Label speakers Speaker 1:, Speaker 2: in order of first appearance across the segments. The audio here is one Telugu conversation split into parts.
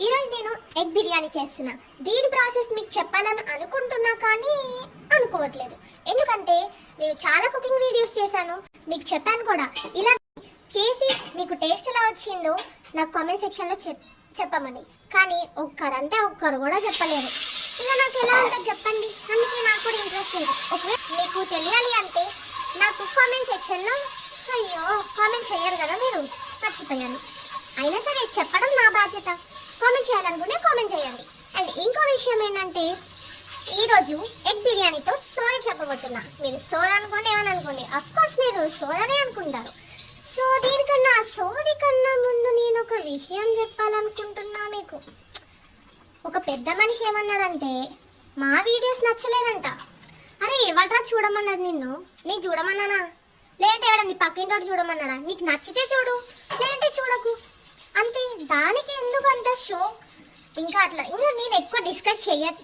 Speaker 1: ఈరోజు నేను ఎగ్ బిర్యానీ చేస్తున్నా. దీని ప్రాసెస్ మీకు చెప్పాలని అనుకుంటున్నా కానీ అనుకోవట్లేదు. ఎందుకంటే నేను చాలా కుకింగ్ వీడియోస్ చేశాను, మీకు చెప్పాను కూడా. ఇలా చేసి మీకు టేస్ట్ ఎలా వచ్చిందో నాకు కామెంట్ సెక్షన్లో చెప్పమని. కానీ ఒక్కరంటే ఒక్కరు కూడా చెప్పలేరు. ఇలా నాకు ఎలా ఉంటుంది చెప్పండి. అందుకే నాకు కూడా ఇంట్రెస్ట్ ఉంది. ఒకవేళ మీకు తెలియాలి అంటే నాకు కామెంట్ సెక్షన్లో అయ్యో కామెంట్ చేయరు కదా మీరు, మర్చిపోయాను. అయినా సరే చెప్పడం నా బాధ్యత. కామెంట్ చేయాలనుకుంటే కామెంట్ చేయండి. అండ్ ఇంకో విషయం ఏంటంటే ఈరోజు ఎగ్ బిర్యానీతో సోరీ చెప్పబోతున్నా. మీరు సోర్ అనుకోండి ఏమని అనుకోండి, అఫ్కోర్స్ మీరు సోరనే అనుకుంటారు. సో దీనికన్నా సోరీ కన్నా ముందు నేను ఒక విషయం చెప్పాలనుకుంటున్నా మీకు. ఒక పెద్ద మనిషి ఏమన్నాడంటే మా వీడియోస్ నచ్చలేదంట. అరే ఎవట్రా చూడమన్నది నిన్ను? నేను చూడమన్నానా? లేదంటే ఎవడ నీ పక్కింటోడు చూడమన్నాడా? నీకు నచ్చితే చూడు, లేదంటే చూడకు, అంతే. దానికి ఎందుకు అంత షో? ఇంకా అట్లా ఇంకా నేను ఎక్కువ డిస్కస్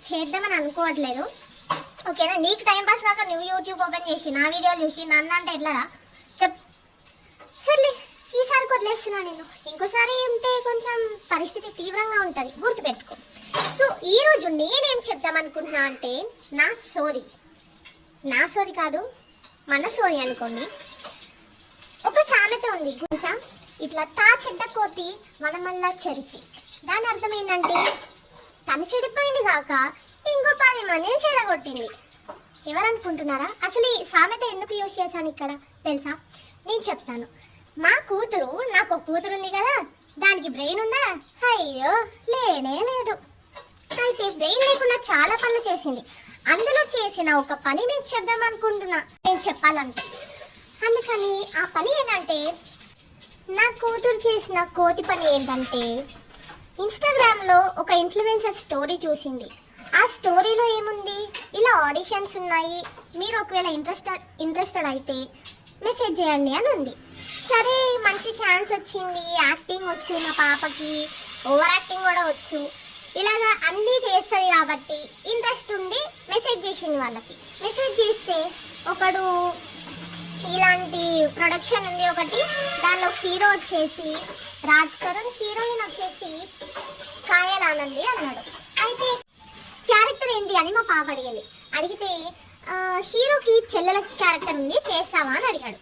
Speaker 1: చేద్దామని అనుకోవట్లేదు, ఓకేనా? నీకు టైం పాస్ కాక నువ్వు యూట్యూబ్ ఓపెన్ చేసి నా వీడియోలు చూసి నన్ను అంటే ఎట్లారా సర్లే, ఈసారి వదిలేస్తున్నా నేను. ఇంకోసారి ఉంటే కొంచెం పరిస్థితి తీవ్రంగా ఉంటుంది, గుర్తుపెట్టుకో. సో ఈరోజు నేనేం చెప్దామనుకుంటున్నా అంటే నా సోరీ కాదు, మన సోరీ అనుకోండి. ఒక సామెత ఉంది, గుంసా ఇట్లా తా చెడ్డ కోతి వనమల్లా చరిచి. దాని అర్థం ఏంటంటే తను చెడిపోయింది కాక ఇంకో 10 మందిని చెడగొట్టింది. ఎవరనుకుంటున్నారా? అసలు ఈ సామెత ఎందుకు యూజ్ చేశాను ఇక్కడ తెలుసా? నేను చెప్తాను. నాకు ఒక కూతురు ఉంది కదా, దానికి బ్రెయిన్ ఉందా? అయ్యో లేనే లేదు. అయితే బ్రెయిన్ లేకుండా చాలా పనులు చేసింది. అందులో చేసిన ఒక పని మీకు చెప్దాం అనుకుంటున్నా, నేను చెప్పాలంటే. అందుకని ఆ పని ఏంటంటే, నా కూతురు చేసిన కోతి పని ఏంటంటే ఇన్స్టాగ్రామ్లో ఒక ఇన్ఫ్లుయెన్సర్ స్టోరీ చూసింది. ఆ స్టోరీలో ఏముంది, ఇలా ఆడిషన్స్ ఉన్నాయి, మీరు ఒకవేళ ఇంట్రెస్టెడ్ అయితే మెసేజ్ చేయండి అని ఉంది. సరే మంచి ఛాన్స్ వచ్చింది, యాక్టింగ్ వచ్చు మా పాపకి, ఓవర్ యాక్టింగ్ కూడా వచ్చు, ఇలాగా అన్నీ చేస్తుంది కాబట్టి ఇంట్రెస్ట్ ఉండి మెసేజ్ చేసింది వాళ్ళకి. మెసేజ్ చేస్తే ఒకడు ఇలాంటి ప్రొడక్షన్ ఉంది ఒకటి, దానిలో హీరో వచ్చేసి రాజ్ తరుణ్, హీరోయిన్ వచ్చేసి కాయల్ ఆనంది అన్నాడు. అయితే క్యారెక్టర్ ఏంటి అని మా పాప అడిగితే హీరోకి చెల్లెల క్యారెక్టర్ ఉంది, చేస్తావా అని అడిగాడు.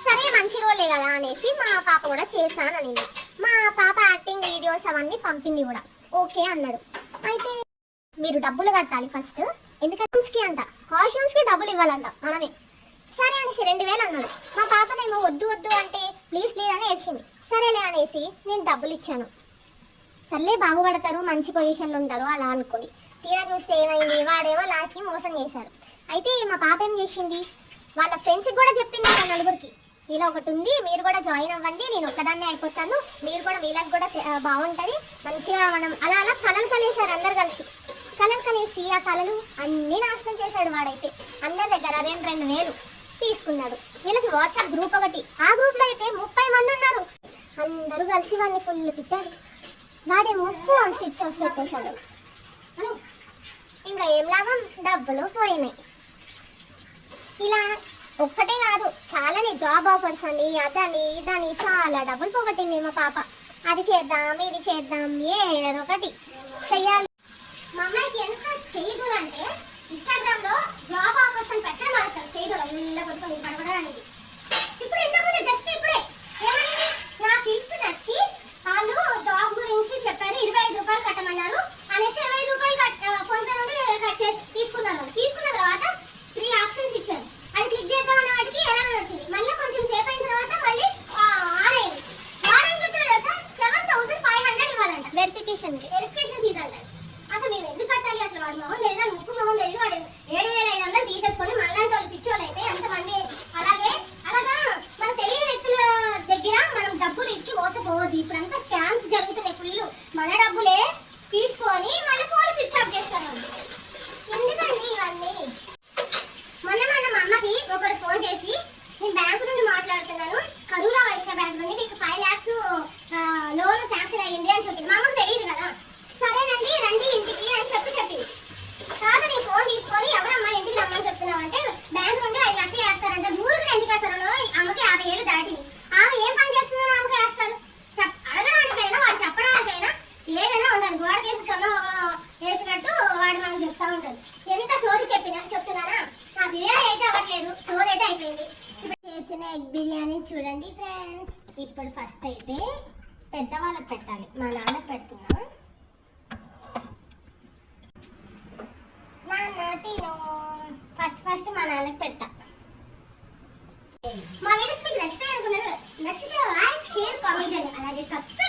Speaker 1: సరే మంచి రోలే కదా అనేసి మా పాప కూడా చేస్తాను అనింది. మా పాప యాక్టింగ్ వీడియోస్ అవన్నీ పంపింది కూడా, ఓకే అన్నాడు. అయితే మీరు డబ్బులు కట్టాలి ఫస్ట్, ఎందుకంటే కాస్ట్యూమ్స్కి డబ్బులు ఇవ్వాలంట మనమే. సరే అనేసి 2000 అన్నాడు. మా పాపనేమో వద్దు అంటే ప్లీజ్ అని ఏడ్చింది. సరేలే అనేసి నేను డబ్బులు ఇచ్చాను. సర్లే బాగుపడతారు, మంచి పొజిషన్లో ఉంటారు అలా అనుకుని. తీరా చూస్తే ఏమైంది, వాడేమో లాస్ట్కి మోసం చేశారు. అయితే మా పాప ఏం చేసింది, వాళ్ళ ఫ్రెండ్స్కి కూడా చెప్పింది, వాళ్ళ నలుగురికి, ఇలా ఒకటి ఉంది, మీరు కూడా జాయిన్ అవ్వండి, నేను ఒక్కదాన్నే అయిపోతాను, మీరు కూడా వీళ్ళకి కూడా బాగుంటుంది, మంచిగా మనం అలా కలలు కలేశారు. అందరు కలిసి కలలు కలేసి ఆ కలలు అన్నీ నాశనం చేశాడు వాడైతే. అందరి దగ్గర 2,000 తీసుకున్నాడు. వీళ్ళకి వాట్సాప్ గ్రూప్ ఒకటి, ఆ గ్రూప్లో అయితే 30 మంది ఉన్నారు. అందరూ కలిసి వాడిని ఫుల్ తిట్టారు. వాడేమో ఫోన్ స్విచ్ ఆఫ్ పెట్టేశాడు. ఇంకా ఏం లాభం, డబ్బులు పోయినాయి. ఇలా ఒక్కటే కాదు, చాలానే జాబ్ ఆఫర్స్ అని అదని ఇదని చాలా డబ్బులు పోగొట్టింది మా పాప. అది చేద్దాం ఇది చేద్దాం ఏదో ఒకటి చెయ్యాలి. మా అమ్మాయికి ఎంత చేయదూరు అంటే ఇన్స్టాగ్రామ్లో జాబ్ ఆఫర్స్ అని పెట్టడం అసలు చేయదూరు ఇలా కొట్టుకొని పడబడడానికి. ఇప్పుడు ఇంతకుముందు జస్ట్ ఇప్పుడే ఏమైంది, నా కిడ్స్ నచ్చి వాళ్ళు జాబ్ గురించి చెప్పారు, 25 రూపాయలు కట్టమన్నారు అనేసి 20 రూపాయలు ఫోన్పే నుండి తీసుకున్న తర్వాత 3 ఆప్షన్స్ ఇచ్చారు. అది క్లిక్ చేద్దామన్న వాటికి ఎర్రర్ వచ్చింది. మళ్ళీ కొంచెం సేపు అయిన తర్వాత మళ్ళీ ఆరైంది. వాడేం చెప్తాడు తెలుసా, 7,500 ఇవ్వాలంట వెరిఫికేషన్ ఫీజు అంటారు. అసలు మేము ఎందుకు కట్టాలి? అసలు వాడి మొహం లేదా ముక్కు మొహం తెలిసి వాడు 7,500 తీసేసుకొని మళ్ళంటి వాళ్ళు పిచ్చోళ్ళు అయితే ఎంతమంది. అలాగా మన తెలియని వ్యక్తుల దగ్గర మనం డబ్బులు ఇచ్చి మోసపోవద్దు. ఇప్పుడంతా స్కామ్స్ జరుగుతున్నాయి ఫుల్. మన డబ్బులే తీసుకొని మళ్ళీ ఫోన్ స్విచ్ ఆఫ్ చేస్తాను. ఎందుకండి ఇవన్నీ? మొన్న మా అమ్మకి ఒకడు ఫోన్ చేసి, నేను బ్యాంకు నుండి మాట్లాడుతున్నాను, కరూరా వైశ్య బ్యాంక్ నుండి మీకు 5 lakhs లోన్ శాంక్షన్ అయ్యింది అని చెప్పింది. మా అమ్మకు తెలియదు కదా. సరేనండి రండి ఇంటికి అని చెప్పింది. తర్వాత నేను ఫోన్ తీసుకొని ఎవరమ్మా ఇంటికి రమ్మని చెప్తున్నావు అంటే, బ్యాంకు నుండి 5 లక్షలు వేస్తారంట. 100 ఎందుకు వేస్తారు? అమ్మకి 50 ఏళ్ళు దాటింది. ఆమె ఏం పని చేస్తుందో ఆమెకు వేస్తారు. అడగడానికైనా వాళ్ళు చెప్పడానికైనా ఏదైనా ఉండాలి. సౌండ్ ఎంత సోది చెప్తున్నానా నా బిర్యానీ అయితే అవ్వట్లేదు, సోది అయితే అయిపోయింది. ఇప్పుడు చేసిన ఎగ్ బిర్యానీ చూడండి ఫ్రెండ్స్. ఇప్పుడు ఫస్ట్ అయితే పెద్దవాళ్ళకి పెట్టాలి, మా నాన్న పెడుతున్నా. నాన్న తిను. ఫస్ట్ మా నాన్నకి పెడతా. మా వీడియోస్ మీకు నచ్చితే అనుకున్నారు, నచ్చితే లైక్ షేర్ కామెంట్ చేయండి, అలాగే సబ్స్క్రైబ్